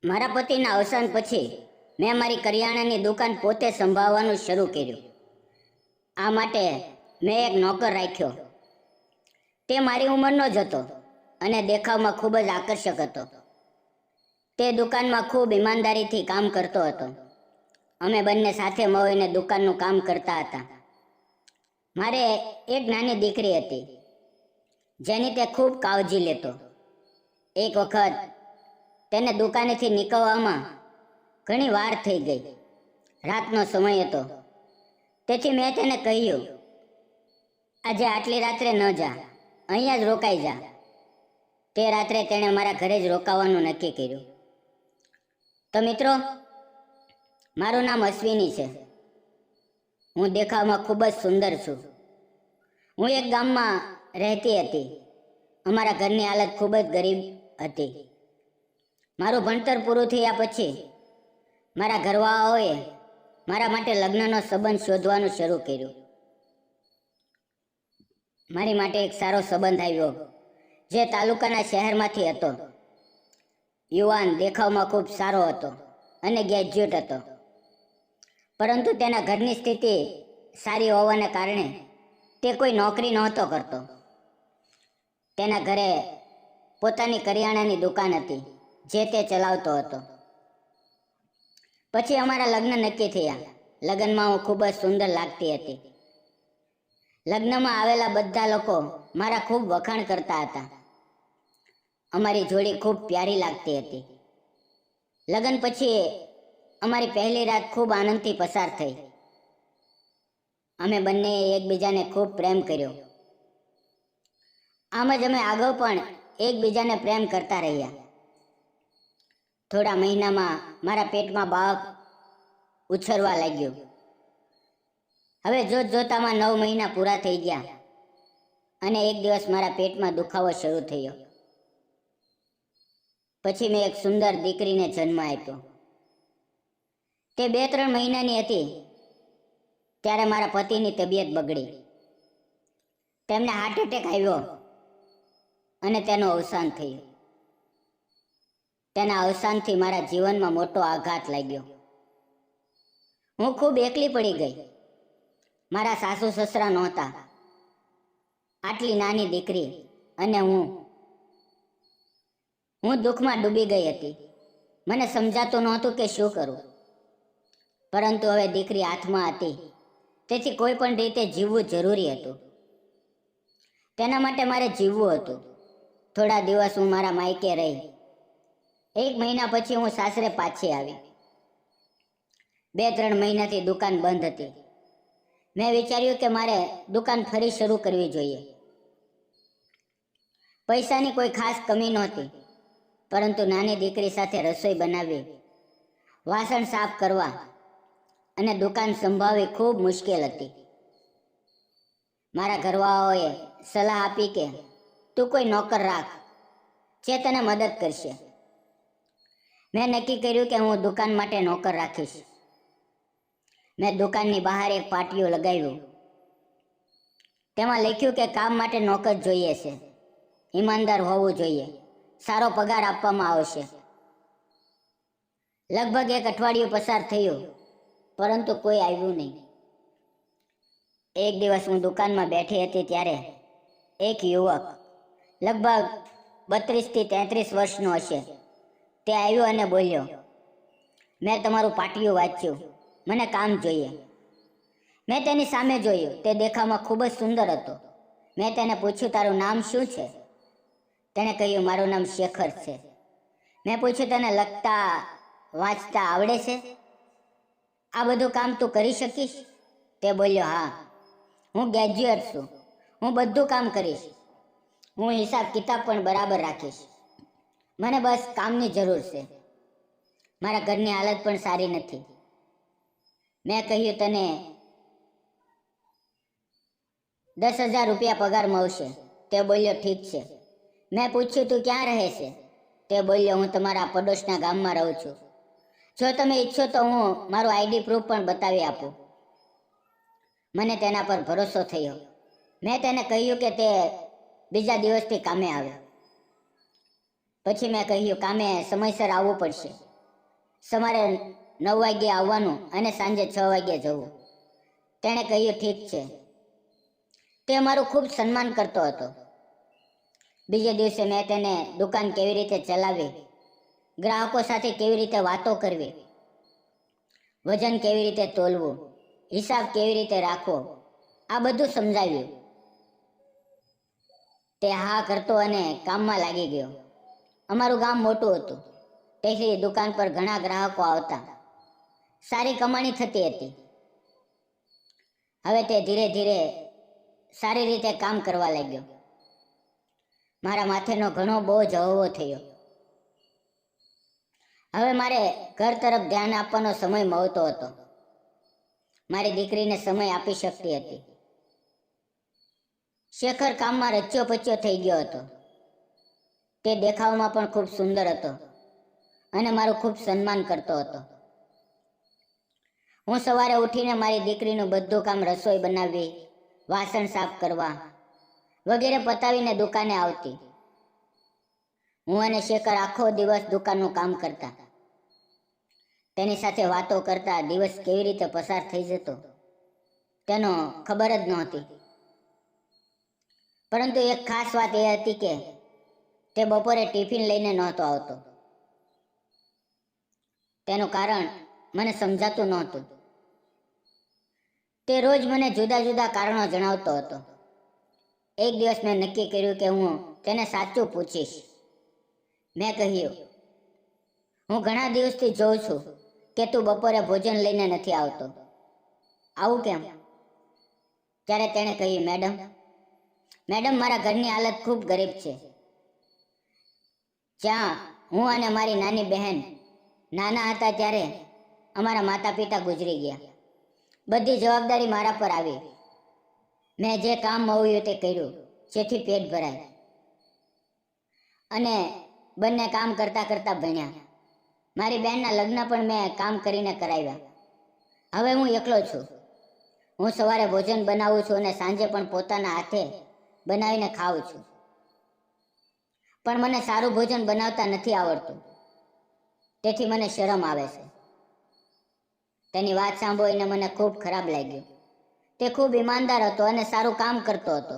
મારા પતિના અવસાન પછી મેં મારી કરિયાણાની દુકાન પોતે સંભાળવાનું શરૂ કર્યું. આ માટે મેં એક નોકર રાખ્યો. તે મારી ઉંમરનો જ હતો અને દેખાવમાં ખૂબ જ આકર્ષક હતો. તે દુકાનમાં ખૂબ ઈમાનદારીથી કામ કરતો હતો. અમે બંને સાથે મળીને દુકાનનું કામ કરતા હતા. મારે એક નાની દીકરી હતી જેની તે ખૂબ કાળજી લેતો. એક વખત તેને દુકાનેથી નીકળવામાં ઘણી વાર થઈ ગઈ. રાતનો સમય હતો, તેથી મેં તેને કહ્યું, આજે આટલી રાત્રે ન જા, અહીંયા જ રોકાઈ જા. તે રાત્રે તેણે મારા ઘરે જ રોકાવાનું નક્કી કર્યું. તો મિત્રો, મારું નામ અશ્વિની છે. હું દેખાવમાં ખૂબ જ સુંદર છું. હું એક ગામમાં રહેતી હતી. અમારા ઘરની હાલત ખૂબ જ ગરીબ હતી. મારું ભણતર પૂરું થયા પછી મારા ઘરવાળાઓએ મારા માટે લગ્નનો સંબંધ શોધવાનું શરૂ કર્યું. મારી માટે એક સારો સંબંધ આવ્યો જે તાલુકાના શહેરમાંથી હતો. યુવાન, દેખાવમાં ખૂબ સારો હતો અને ગ્રેજ્યુએટ હતો, પરંતુ તેના ઘરની સ્થિતિ સારી હોવાને કારણે તે કોઈ નોકરી નહોતો કરતો. તેના ઘરે પોતાની કરિયાણાની દુકાન હતી જે તે ચલાવતો હતો. પછી અમારા લગ્ન નક્કી થયા. લગ્નમાં હું ખૂબ જ સુંદર લાગતી હતી. લગ્નમાં આવેલા બધા લોકો મારા ખૂબ વખાણ કરતા હતા. અમારી જોડી ખૂબ પ્યારી લાગતી હતી. લગ્ન પછી અમારી પહેલી રાત ખૂબ આનંદથી પસાર થઈ. અમે બંનેએ એકબીજાને ખૂબ પ્રેમ કર્યો. આમ જ અમે આગળ પણ એકબીજાને પ્રેમ કરતા રહ્યા. થોડા મહિનામાં મારા પેટમાં બાળક ઉછરવા લાગ્યું. હવે જોતામાં 9 મહિના પૂરા થઈ ગયા અને એક દિવસ મારા પેટમાં દુખાવો શરૂ થયો. પછી મેં એક સુંદર દીકરીને જન્મ આપ્યો. તે 2-3 મહિનાની હતી ત્યારે મારા પતિની તબિયત બગડી. તેમને હાર્ટ એટેક આવ્યો અને તેનું અવસાન થયું. તેના અવસાનથી મારા જીવનમાં મોટો આઘાત લાગ્યો. હું ખૂબ એકલી પડી ગઈ. મારા સાસુ સસરા નહોતા. આટલી નાની દીકરી અને હું દુઃખમાં ડૂબી ગઈ હતી. મને સમજાતું નહોતું કે શું કરું, પરંતુ હવે દીકરી હાથમાં હતી, તેથી કોઈ પણ રીતે જીવવું જરૂરી હતું. તેના માટે મારે જીવવું હતું. થોડા દિવસ હું મારા માયકે રહી. 1 મહિના પછી હું સાસરે પાછી આવી. 2-3 મહિનાથી દુકાન બંધ હતી. મેં વિચાર્યું કે મારે દુકાન ફરી શરૂ કરવી જોઈએ. પૈસાની કોઈ ખાસ કમી નહોતી, પરંતુ નાની દીકરી સાથે રસોઈ બનાવવી, વાસણ સાફ કરવા અને દુકાન સંભાળવી ખૂબ મુશ્કેલ હતી. મારા ઘરવાળાઓએ સલાહ આપી કે તું કોઈ નોકર રાખ જે તને મદદ કરશે. મેં નક્કી કર્યું કે હું દુકાન માટે નોકર રાખીશ. મેં દુકાનની બહાર એક પાટિયું લગાવ્યું. તેમાં લખ્યું કે કામ માટે નોકર જોઈએ છે, ઈમાનદાર હોવું જોઈએ, સારો પગાર આપવામાં આવશે. લગભગ 1 અઠવાડિયું પસાર થયું, પરંતુ કોઈ આવ્યું નહીં. એક દિવસ હું દુકાનમાં બેઠી હતી ત્યારે એક યુવક, લગભગ 32 થી 33 વર્ષનો હશે, તે આવ્યો અને બોલ્યો, મેં તમારું પાટિયું વાંચ્યું, મને કામ જોઈએ. મેં તેની સામે જોયું. તે દેખાવમાં ખૂબ જ સુંદર હતો. મેં તેને પૂછ્યું, તારું નામ શું છે? તેણે કહ્યું, મારું નામ શેખર છે. મેં પૂછ્યું, તને લખતા વાંચતા આવડે છે? આ બધું કામ તું કરી શકીશ? તે બોલ્યો, હા, હું ગ્રેજ્યુએટ છું. હું બધું કામ કરીશ. હું હિસાબ કિતાબ પણ બરાબર રાખીશ. મને બસ કામની જરૂર છે. મારા ઘરની હાલત પણ સારી નથી. મેં કહ્યું, તને 10,000 રૂપિયા પગાર મળશે. તે બોલ્યો, ઠીક છે. મેં પૂછ્યું, તું ક્યાં રહે છે? તે બોલ્યો, હું તમારા પડોશના ગામમાં રહું છું. જો તમે ઈચ્છો તો હું મારું આઈડી પ્રૂફ પણ બતાવી આપું. મને તેના પર ભરોસો થયો. મેં તેને કહ્યું કે તે બીજા દિવસથી કામે આવે. પછી મેં કહ્યું, કામે સમયસર આવવું પડશે. સવારે 9 વાગ્યે આવવાનું અને સાંજે 6 વાગ્યે જવું. તેણે કહ્યું, ઠીક છે. તે મારું ખૂબ સન્માન કરતો હતો. બીજે દિવસે મેં તેને દુકાન કેવી રીતે ચલાવવી, ગ્રાહકો સાથે કેવી રીતે વાતો કરવી, વજન કેવી રીતે તોલવું, હિસાબ કેવી રીતે રાખવો, આ બધું સમજાવ્યું. તે હા કરતો અને કામમાં લાગી ગયો. અમારું ગામ મોટું હતું, તેથી દુકાન પર ઘણા ગ્રાહકો આવતા. સારી કમાણી થતી હતી. હવે તે ધીરે ધીરે સારી રીતે કામ કરવા લાગ્યો. મારા માથેનો ઘણો બોજ હળવો થયો. હવે મારે ઘર તરફ ધ્યાન આપવાનો સમય મળતો હતો. મારી દીકરીને સમય આપી શકતી હતી. શેખર કામમાં રચ્યો પચ્યો થઈ ગયો હતો. તે દેખાવમાં પણ ખૂબ સુંદર હતો અને મારું ખૂબ સન્માન કરતો હતો. હું સવારે ઉઠીને મારી દીકરીનું બધું કામ, રસોઈ બનાવવી, વાસણ સાફ કરવા વગેરે પતાવીને દુકાને આવતી. હું અને શેખર આખો દિવસ દુકાનનું કામ કરતા. તેની સાથે વાતો કરતા દિવસ કેવી રીતે પસાર થઈ જતો તેનો ખબર જ નહોતી. પરંતુ એક ખાસ વાત એ હતી કે તે બપોરે ટિફિન લઈને નહોતો આવતો. તેનું કારણ મને સમજાતું નહોતું. તે રોજ મને જુદા જુદા કારણો જણાવતો હતો. એક દિવસ મેં નક્કી કર્યું કે હું તેને સાચું પૂછીશ. મેં કહ્યું, હું ઘણા દિવસથી જોઉં છું કે તું બપોરે ભોજન લઈને નથી આવતો. આવું કેમ? ત્યારે તેણે કહ્યું, મેડમ, મારા ઘરની હાલત ખૂબ ગરીબ છે. જ્યાં હું અને મારી નાની બહેન નાના હતા ત્યારે અમારા માતા પિતા ગુજરી ગયા. બધી જવાબદારી મારા પર આવી. મેં જે કામ મળ્યું તે કર્યું, જેથી પેટ ભરાય. અને બંને કામ કરતા કરતા ભણ્યા. મારી બહેનના લગ્ન પણ મેં કામ કરીને કરાવ્યા. હવે હું એકલો છું. હું સવારે ભોજન બનાવું છું અને સાંજે પણ પોતાના હાથે બનાવીને ખાઉં છું. પણ મને સારું ભોજન બનાવતા નથી આવડતું, તેથી મને શરમ આવે છે. તેની વાત સાંભળીને મને ખૂબ ખરાબ લાગ્યું. તે ખૂબ ઈમાનદાર હતો અને સારું કામ કરતો હતો.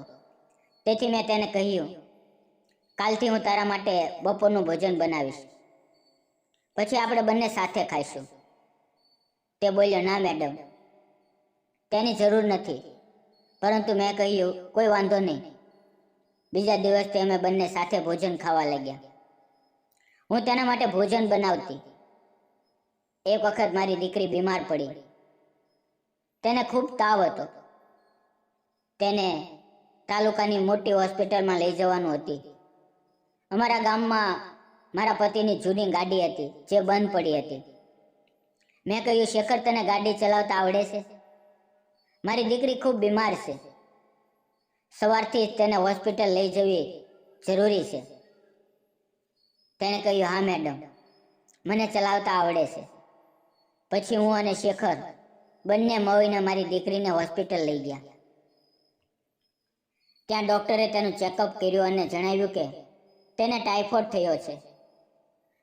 તેથી મેં તેને કહ્યું, કાલથી હું તારા માટે બપોરનું ભોજન બનાવીશ, પછી આપણે બંને સાથે ખાઈશું. તે બોલ્યો, ના મેડમ, તેની જરૂર નથી. પરંતુ મેં કહ્યું, કોઈ વાંધો નહીં. બીજા દિવસથી અમે બંને સાથે ભોજન ખાવા લાગ્યા. હું તેના માટે ભોજન બનાવતી. એક વખત મારી દીકરી બીમાર પડી. તેને ખૂબ તાવ હતો. તેને તાલુકાની મોટી હોસ્પિટલમાં લઈ જવાનું હતી. અમારા ગામમાં મારા પતિની જૂની ગાડી હતી જે બંધ પડી હતી. મેં કહ્યું, શેખર, તને ગાડી ચલાવતા આવડે છે? મારી દીકરી ખૂબ બીમાર છે. સવારથી જ તેને હોસ્પિટલ લઈ જવી જરૂરી છે. તેણે કહ્યું, હા મેડમ, મને ચલાવતા આવડે છે. પછી હું અને શેખર બંને મળીને મારી દીકરીને હોસ્પિટલ લઈ ગયા. ત્યાં ડૉક્ટરે તેનું ચેકઅપ કર્યું અને જણાવ્યું કે તેને ટાઇફોઇડ થયો છે.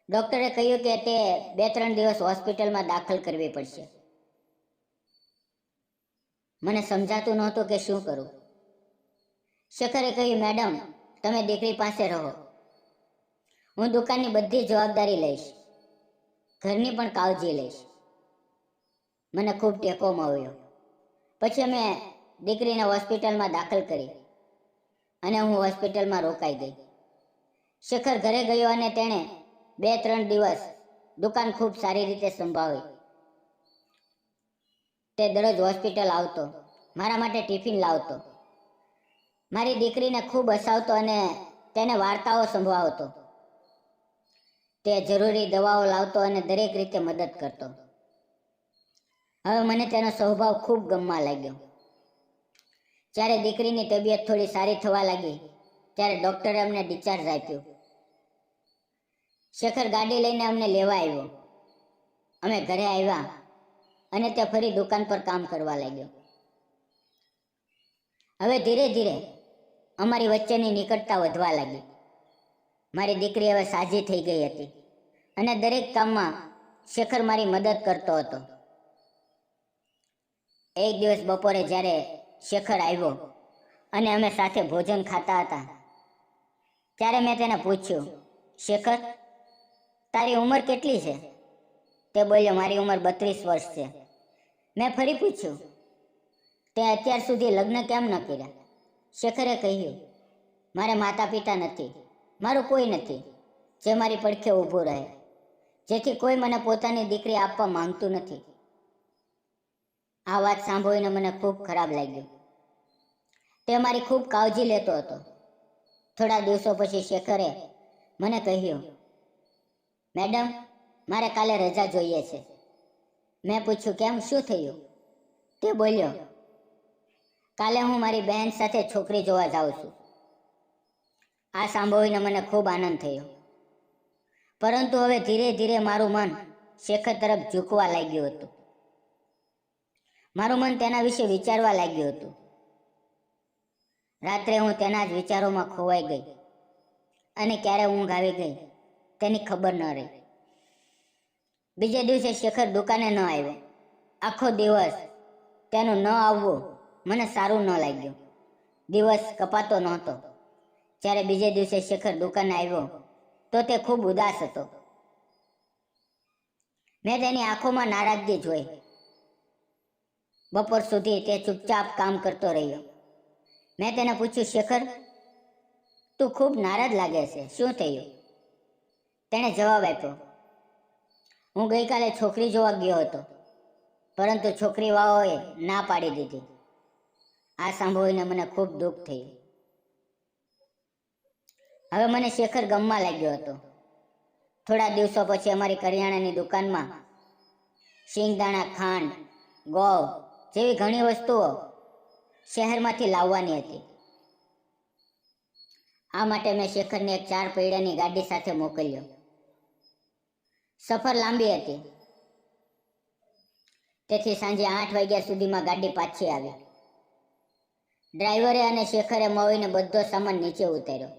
ડૉક્ટરે કહ્યું કે તે 2-3 દિવસ હોસ્પિટલમાં દાખલ કરવી પડશે. મને સમજાતું નહોતું કે શું કરું. શેખરે કહ્યું, મેડમ, તમે દીકરી પાસે રહો. હું દુકાનની બધી જવાબદારી લઈશ, ઘરની પણ કાળજી લઈશ. મને ખૂબ ટેકો મળ્યો. પછી અમે દીકરીને હોસ્પિટલમાં દાખલ કરી અને હું હોસ્પિટલમાં રોકાઈ ગઈ. શેખર ઘરે ગયો અને તેણે 2-3 દિવસ દુકાન ખૂબ સારી રીતે સંભાળી. તે દરરોજ હોસ્પિટલ આવતો, મારા માટે ટિફિન લાવતો, મારી દીકરીને ખૂબ હસાવતો અને તેને વાર્તાઓ સંભળાવતો. તે જરૂરી દવાઓ લાવતો અને દરેક રીતે મદદ કરતો. હવે મને તેનો સ્વભાવ ખૂબ ગમવા લાગ્યો. જ્યારે દીકરીની તબિયત થોડી સારી થવા લાગી ત્યારે ડૉક્ટરે અમને ડિસ્ચાર્જ આપ્યું. શેખર ગાડી લઈને અમને લેવા આવ્યો. અમે ઘરે આવ્યા અને તે ફરી દુકાન પર કામ કરવા લાગ્યો. હવે ધીરે ધીરે અમારી વચ્ચેની નિકટતા વધવા લાગી. મારી દીકરી હવે સાજી થઈ ગઈ હતી અને દરેક કામમાં શેખર મારી મદદ કરતો હતો. એક દિવસ બપોરે જ્યારે શેખર આવ્યો અને અમે સાથે ભોજન ખાતા હતા, ત્યારે મેં તેને પૂછ્યું, શેખર, તારી ઉંમર કેટલી છે? તે બોલ્યો, મારી ઉંમર 32 વર્ષ છે. મેં ફરી પૂછ્યું, તે અત્યાર સુધી લગ્ન કેમ ન કર્યા? શેખરે કહ્યું, મારે માતા પિતા નથી, મારું કોઈ નથી જે મારી પડખે ઊભું રહે, જેથી કોઈ મને પોતાની દીકરી આપવા માંગતું નથી. આ વાત સાંભળીને મને ખૂબ ખરાબ લાગ્યું. તે મારી ખૂબ કાળજી લેતો હતો. થોડા દિવસો પછી શેખરે મને કહ્યું, મેડમ, મારે કાલે રજા જોઈએ છે. મેં પૂછ્યું, કેમ, શું થયું? તે બોલ્યો, કાલે હું મારી બહેન સાથે છોકરી જોવા જાઉં છું. આ સાંભળીને મને ખૂબ આનંદ થયો, પરંતુ હવે ધીરે ધીરે મારું મન શેખર તરફ ઝૂકવા લાગ્યું હતું. મારું મન તેના વિશે વિચારવા લાગ્યું હતું. રાત્રે હું તેના જ વિચારોમાં ખોવાઈ ગઈ અને ક્યારે ઊંઘ આવી ગઈ તેની ખબર ન રહી. બીજે દિવસે શેખર દુકાને ન આવ્યો. આખો દિવસ તેનું ન આવવું મને સારું ન લાગ્યું. દિવસ કપાતો નહોતો. જ્યારે બીજે દિવસે શેખર દુકાને આવ્યો તો તે ખૂબ ઉદાસ હતો. મેં તેની આંખોમાં નારાજગી જોઈ. બપોર સુધી તે ચૂપચાપ કામ કરતો રહ્યો. મેં તેને પૂછ્યું, શેખર, તું ખૂબ નારાજ લાગે છે, શું થયું? તેણે જવાબ આપ્યો, હું ગઈકાલે છોકરી જોવા ગયો હતો, પરંતુ છોકરીવાળાઓએ ના પાડી દીધી. આ સાંભળીને મને ખૂબ દુઃખ થયું. હવે મને શેખર ગમવા લાગ્યો હતો. થોડા દિવસો પછી અમારી કરિયાણાની દુકાનમાં શિંગદાણા, ખાંડ, ગોળ જેવી ઘણી વસ્તુઓ શહેરમાંથી લાવવાની હતી. આ માટે મેં શેખરને એક 4 પૈડાની ગાડી સાથે મોકલ્યો. સફર લાંબી હતી, તેથી સાંજે 8 વાગ્યા સુધીમાં ગાડી પાછી આવી. ડ્રાઈવરે અને શેખરે મળીને બધો સામાન નીચે ઉતાર્યો.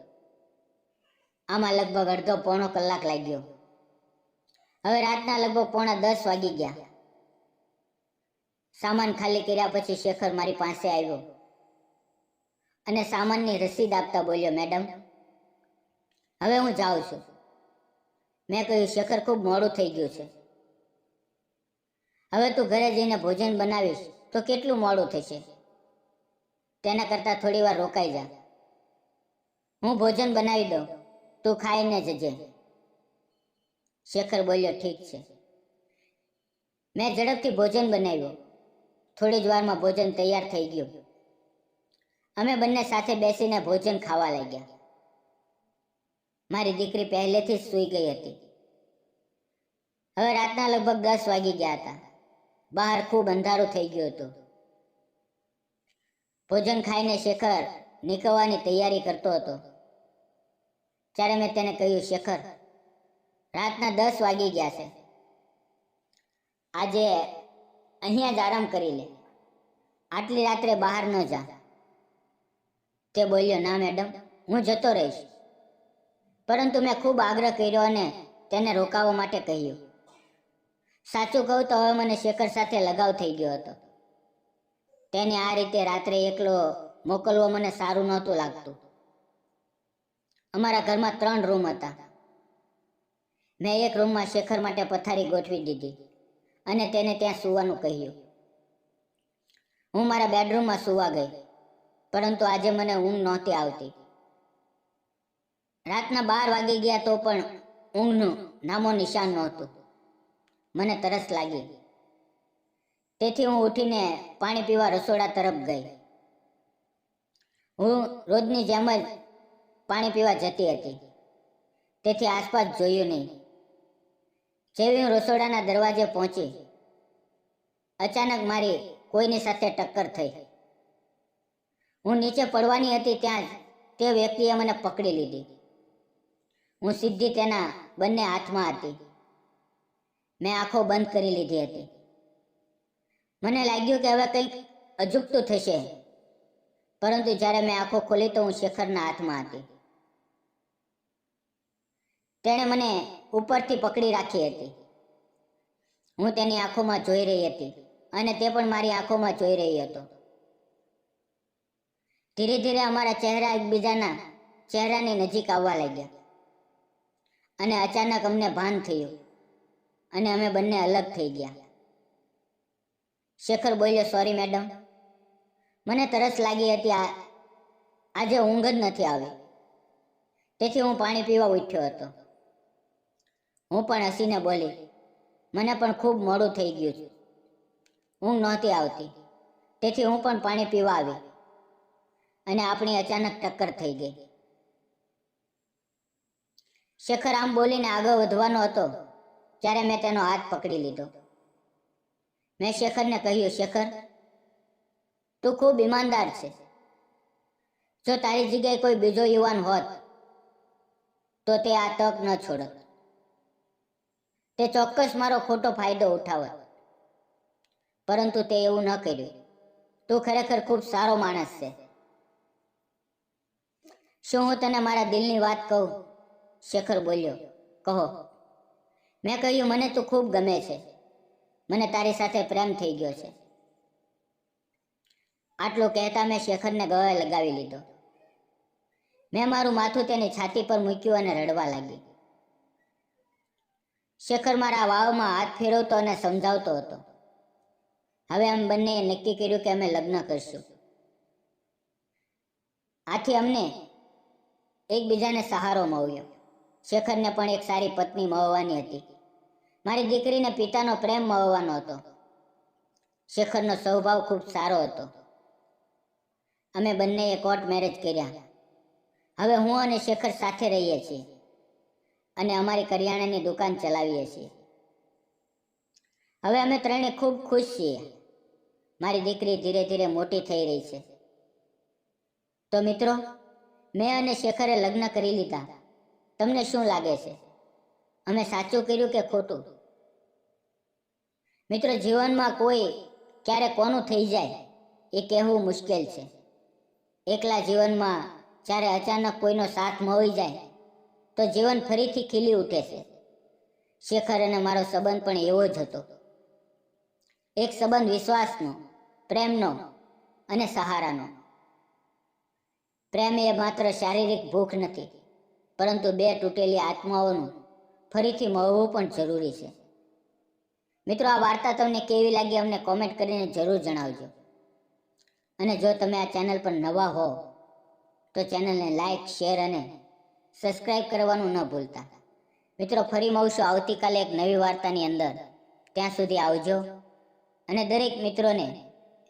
આમાં લગભગ અડધો પોણો કલાક લાગ્યો. હવે રાતના લગભગ 9:45 વાગી ગયા. સામાન ખાલી કર્યા પછી શેખર મારી પાસે આવ્યો અને સામાનની રસીદ આપતા બોલ્યો, મેડમ, હવે હું જાઉં છું. મેં કહ્યું, શેખર, ખૂબ મોડું થઈ ગયું છે. હવે તું ઘરે જઈને ભોજન બનાવીશ તો કેટલું મોડું થશે. તેના કરતાં થોડી વાર રોકાઈ જા. હું ભોજન બનાવી દઉં, તું ખાઈને જજે. શેખર બોલ્યો, ઠીક છે. મેં ઝડપથી ભોજન બનાવ્યું. થોડી જ વારમાં ભોજન તૈયાર થઈ ગયું. અમે બંને સાથે બેસીને ભોજન ખાવા લાગ્યા. મારી દીકરી પહેલેથી જ સૂઈ ગઈ હતી. હવે રાતના લગભગ 10 વાગી ગયા હતા. બહાર ખૂબ અંધારું થઈ ગયું હતું. ભોજન ખાઈને શેખર નીકળવાની તૈયારી કરતો હતો. ત્યારે મેં તેને કહ્યું, શેખર, રાતના 10 વાગી ગયા છે. આજે અહીંયા જ આરામ કરી લે. આટલી રાત્રે બહાર ન જા. તે બોલ્યો, ના મેડમ, હું જતો રહીશ. પરંતુ મેં ખૂબ આગ્રહ કર્યો અને તેને રોકાવા માટે કહ્યું. સાચું કહું તો હવે મને શેખર સાથે લગાવ થઈ ગયો હતો. તેને આ રીતે રાત્રે એકલો મોકલવો મને સારું નહોતું લાગતું. અમારા ઘરમાં 3 રૂમ હતા. મેં એક રૂમમાં શેખર માટે પથારી ગોઠવી દીધી અને તેને ત્યાં સૂવાનું કહ્યું. હું મારા બેડરૂમમાં સૂવા ગઈ, પરંતુ આજે મને ઊંઘ નહોતી આવતી. રાતના 12 વાગી ગયા તો પણ ઊંઘનું નામો નિશાન નહોતું. મને તરસ લાગી, તેથી હું ઉઠીને પાણી પીવા રસોડા તરફ ગઈ. હું રોજની જેમ જ પાણી પીવા જતી હતી, તેથી આસપાસ જોયું નહીં. જેવી હું રસોડાના દરવાજે પહોંચી, અચાનક મારી કોઈની સાથે ટક્કર થઈ. હું નીચે પડવાની હતી ત્યાં જ તે વ્યક્તિએ મને પકડી લીધી. હું સીધી તેના બંને હાથમાં હતી. મેં આંખો બંધ કરી લીધી હતી. મને લાગ્યું કે હવે કંઈક અજુગતું થશે, પરંતુ જ્યારે મેં આંખો ખોલી તો હું શેખરના હાથમાં હતી. તેણે મને ઉપરથી પકડી રાખી હતી. હું તેની આંખોમાં જોઈ રહી હતી અને તે પણ મારી આંખોમાં જોઈ રહી હતો. ધીરે ધીરે અમારા ચહેરા એકબીજાના ચહેરાની નજીક આવવા લાગ્યા અને અચાનક અમને ભાન થયું અને અમે બંને અલગ થઈ ગયા. શેખર બોલ્યો, સોરી મેડમ, મને તરસ લાગી હતી. આજે ઊંઘ જ નથી આવી, તેથી હું પાણી પીવા ઉઠ્યો હતો. હું પણ હસીને બોલી, મને પણ ખૂબ મોડું થઈ ગયું છે, ઊંઘ નહોતી આવતી, તેથી હું પણ પાણી પીવા આવી અને આપણી અચાનક ટક્કર થઈ ગઈ. શેખર આમ બોલીને આગળ વધવાનો હતો ત્યારે મેં તેનો હાથ પકડી લીધો. મેં શેખરને કહ્યું, શેખર, તું ખૂબ ઈમાનદાર છે. જો તારી જગ્યાએ કોઈ બીજો યુવાન હોત તો તે આ તક ન છોડત. તે ચોક્કસ મારો ખોટો ફાયદો ઉઠાવત, પરંતુ તે એવું ન કર્યું. તું ખરેખર ખૂબ સારો માણસ છે. શું હું તને મારા દિલની વાત કહું? શેખર બોલ્યો, કહો. મેં કહ્યું, મને તું ખૂબ ગમે છે. મને તારી સાથે પ્રેમ થઈ ગયો છે. આટલું કહેતા મેં શેખરને ગળે લગાવી લીધો. મેં મારું માથું તેની છાતી પર મૂક્યું અને રડવા લાગી. શેખર મારા વાવમાં હાથ ફેરવતો અને સમજાવતો હતો. હવે અમે બંનેએ નક્કી કર્યું કે અમે લગ્ન કરશું. આથી અમને એકબીજાને સહારો મળ્યો. શેખરને પણ એક સારી પત્ની મળવાની હતી. મારી દીકરીને પિતાનો પ્રેમ મળવાનો હતો. શેખરનો સ્વભાવ ખૂબ સારો હતો. અમે બંનેએ કોર્ટ મેરેજ કર્યા. હવે હું અને શેખર સાથે રહીએ છીએ અને અમારી કરિયાણાની દુકાન ચલાવીએ છીએ. હવે અમે ત્રણે ખૂબ ખુશ છીએ. મારી દીકરી ધીરે ધીરે મોટી થઈ રહી છે. તો મિત્રો, મેં અને શેખરે લગ્ન કરી લીધા. તમને શું લાગે છે? અમે સાચું કર્યું કે ખોટું? મિત્રો, જીવનમાં કોઈ ક્યારે કોનું થઈ જાય એ કહેવું મુશ્કેલ છે. એકલા જીવનમાં જ્યારે અચાનક કોઈનો સાથ મળી જાય તો જીવન ફરીથી ખીલી ઉઠે છે. શેખર અને મારો સંબંધ પણ એવો જ હતો. એક સંબંધ વિશ્વાસનો, પ્રેમનો અને સહારાનો. પ્રેમ એ માત્ર શારીરિક ભૂખ નથી, પરંતુ બે તૂટેલી આત્માઓનું ફરીથી મળવું પણ જરૂરી છે. મિત્રો, આ વાર્તા તમને કેવી લાગી અમને કોમેન્ટ કરીને જરૂર જણાવજો. અને જો તમે આ ચેનલ પર નવા હો તો ચેનલને લાઈક, શેર અને સબસ્ક્રાઈબ કરવાનું ન ભૂલતા. મિત્રો, ફરી મળશું આવતીકાલે એક નવી વાર્તાની અંદર. ત્યાં સુધી આવજો અને દરેક મિત્રોને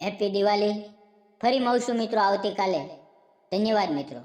હેપી દિવાળી. ફરી મળશું મિત્રો આવતીકાલે. ધન્યવાદ મિત્રો.